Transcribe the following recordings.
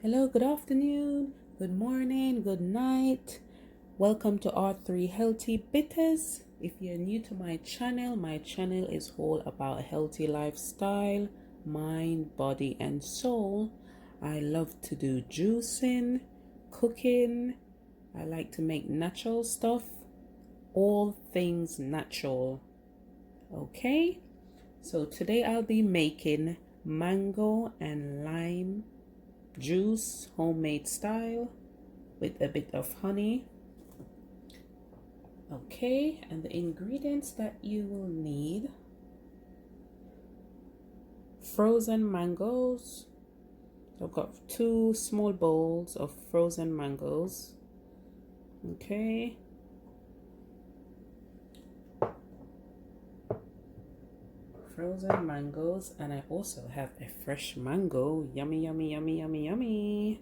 Hello, good afternoon, good morning, good night. Welcome to our 3 Healthy Bitters. If you're new to my channel is all about a healthy lifestyle, mind, body, and soul. I love to do juicing, cooking. I like to make natural stuff, all things natural. Okay, so today I'll be making mango and lime juice, homemade style, with a bit of honey. Okay, and the ingredients that you will need: frozen mangoes. I've got 2 small bowls of frozen mangoes. Okay, frozen mangoes, and I also have a fresh mango. Yummy, yummy, yummy, yummy, yummy,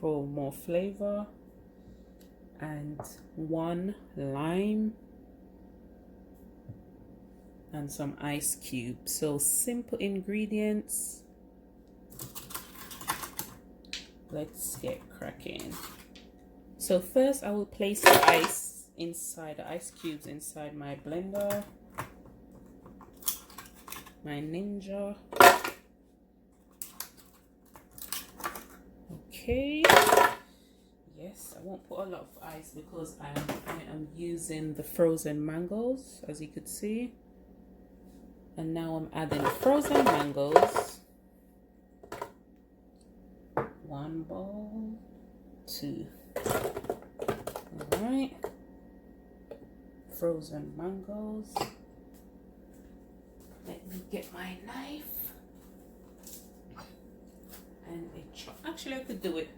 for more flavor. And 1 lime and some ice cubes. So simple ingredients. Let's get cracking. So first I will place the ice cubes inside my blender, my Ninja. Okay, yes, I won't put a lot of ice because I am using the frozen mangoes, as you could see. And now I'm adding the frozen mangoes. 1 bowl, 2. All right, frozen mangoes. Let me get my knife and a chop. Actually, I could do it.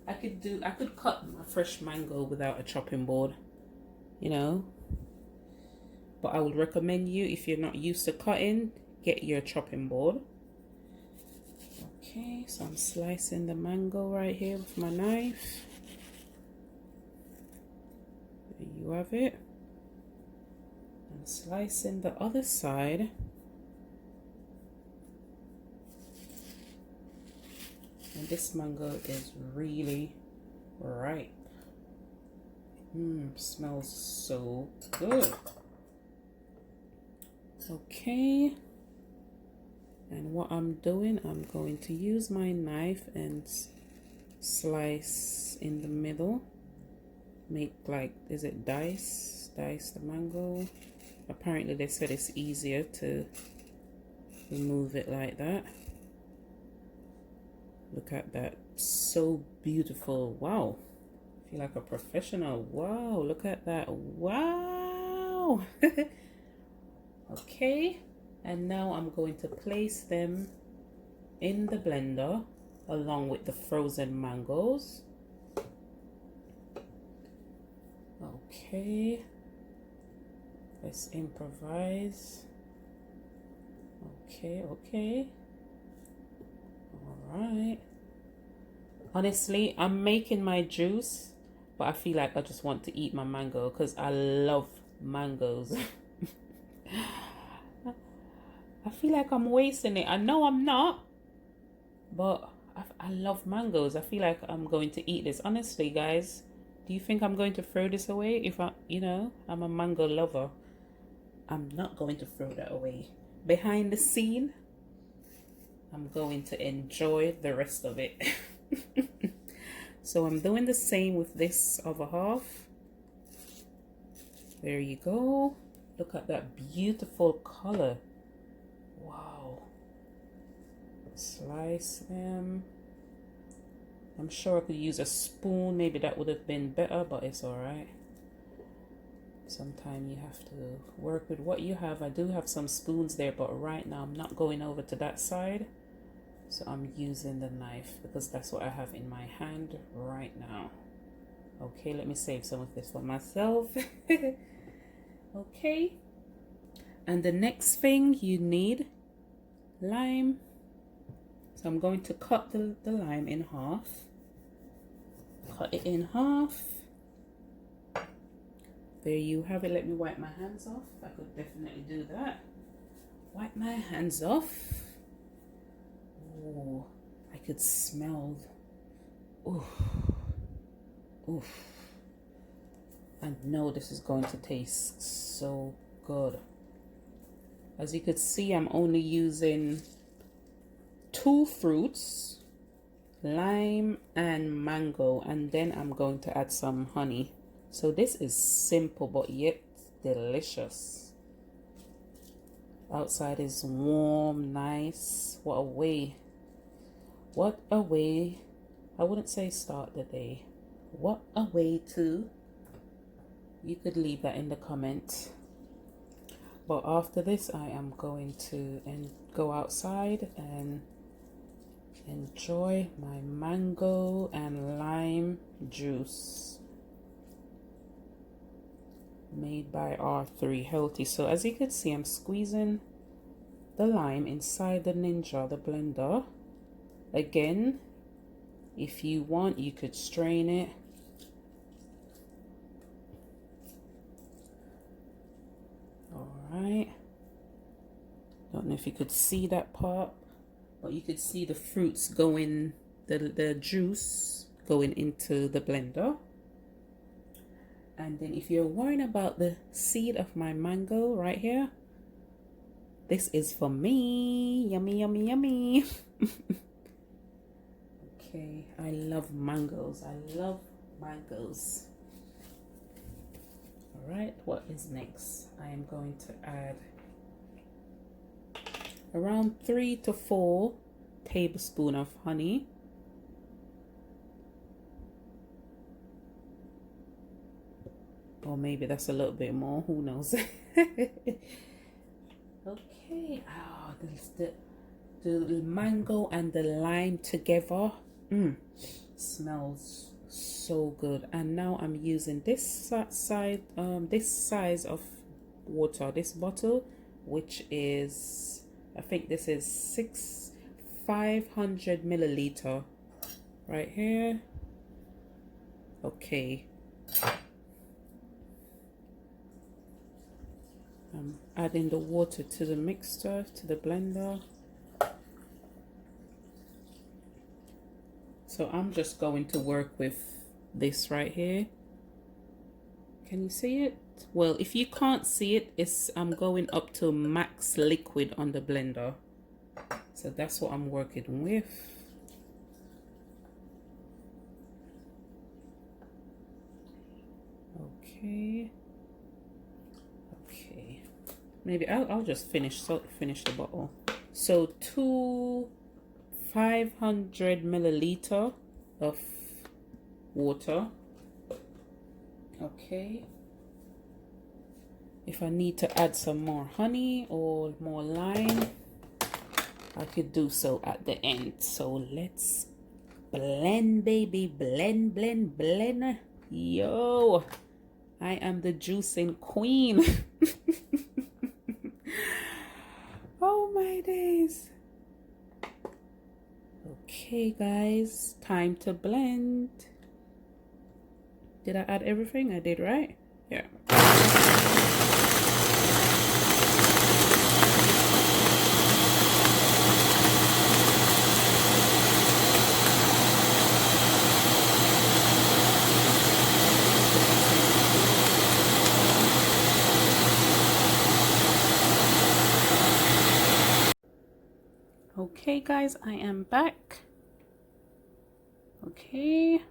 I could cut my fresh mango without a chopping board, you know. But I would recommend you, if you're not used to cutting, get your chopping board. Okay, so I'm slicing the mango right here with my knife. There you have it. I'm slicing the other side. And this mango is really ripe. Smells so good. Okay. And what I'm doing, I'm going to use my knife and slice in the middle. Make like, is it dice? Dice the mango. Apparently they said it's easier to remove it like that. Look at that, so beautiful. Wow, I feel like a professional. Wow, look at that. Wow. Okay, and now I'm going to place them in the blender along with the frozen mangoes. Okay, let's improvise. Okay. Alright. Honestly, I'm making my juice, but I feel like I just want to eat my mango because I love mangoes. I feel like I'm wasting it. I know I'm not, but I love mangoes. I feel like I'm going to eat this. Honestly, guys, do you think I'm going to throw this away? If I'm a mango lover. I'm not going to throw that away. Behind the scene, I'm going to enjoy the rest of it. So I'm doing the same with this other half. There you go. Look at that beautiful color. Wow. Slice them. I'm sure I could use a spoon. Maybe that would have been better, but it's all right. Sometimes you have to work with what you have. I do have some spoons there, but right now I'm not going over to that side. So I'm using the knife because that's what I have in my hand right now. Okay, let me save some of this for myself. Okay. And the next thing you need, lime. So I'm going to cut the lime in half. Cut it in half. There you have it. Let me wipe my hands off. I could definitely do that. Wipe my hands off. Oh, I could smell. Oof. Oof. I know this is going to taste so good. As you could see, I'm only using 2 fruits, lime and mango, and then I'm going to add some honey. So this is simple but yet delicious. Outside is warm, nice. What a way. What a way. I wouldn't say start the day. What a way to. You could leave that in the comment. But after this, I am going to go outside and enjoy my mango and lime juice made by R3 Healthy. So as you can see, I'm squeezing the lime inside the Ninja, the blender. Again, if you want, you could strain it. Alright. Don't know if you could see that part, but you could see the fruits going, the juice going into the blender. And then if you're worrying about the seed of my mango right here, this is for me. Yummy, yummy, yummy. Okay, I love mangoes. I love mangoes. All right, what is next? I am going to add around 3 to 4 tablespoons of honey. Or maybe that's a little bit more, who knows. Okay, the mango and the lime together, smells so good. And now I'm using this size of water, this bottle, which is, I think this is 500 milliliter right here. Okay. I'm adding the water to the mixture, to the blender. So I'm just going to work with this right here. Can you see it? Well, if you can't see it, I'm going up to max liquid on the blender. So that's what I'm working with. Okay. Okay. Maybe I'll just finish the bottle. So 500 milliliter of water. Okay. If I need to add some more honey or more lime, I could do so at the end. So let's blend, baby. Blend, blend, blend. Yo, I am the juicing queen. Oh my days. Okay, guys, time to blend. Did I add everything? I did, right? Yeah. Okay, guys, I am back. Okay.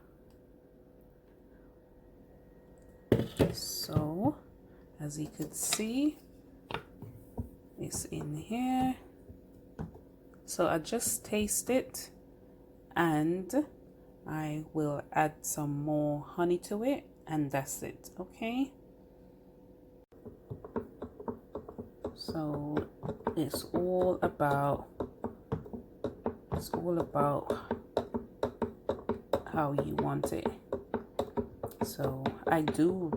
So, as you could see, it's in here. So I just taste it and I will add some more honey to it, and that's it. Okay. So it's all about how you want it. So I do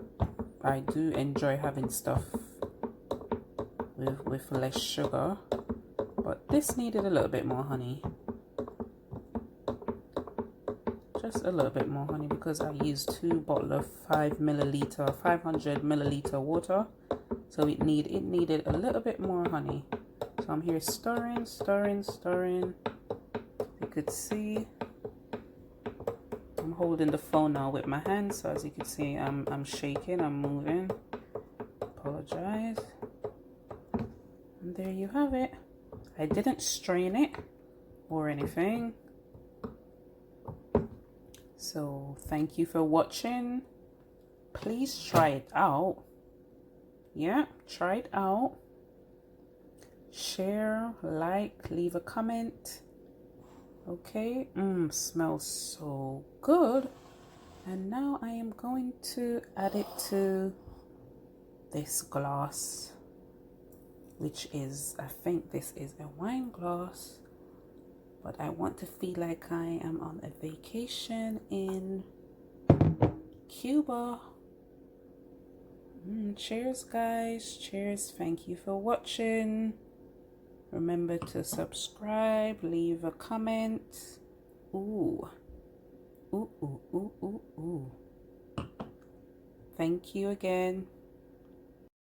enjoy having stuff with less sugar, but this needed a little bit more honey. Just a little bit more honey because I used 2 bottles of 500 milliliter water. So it needed a little bit more honey. So I'm here stirring. You could see, I'm holding the phone now with my hand, so as you can see, I'm shaking, I'm moving. Apologize. And there you have it. I didn't strain it or anything. So thank you for watching. Please try it out. Yeah, try it out. Share, like, leave a comment. Okay, smells so good. And now I am going to add it to this glass, which is, I think this is a wine glass, but I want to feel like I am on a vacation in Cuba. Cheers, guys. Cheers. Thank you for watching. Remember to subscribe, leave a comment. Ooh. Ooh, ooh, ooh, ooh, ooh. Thank you again.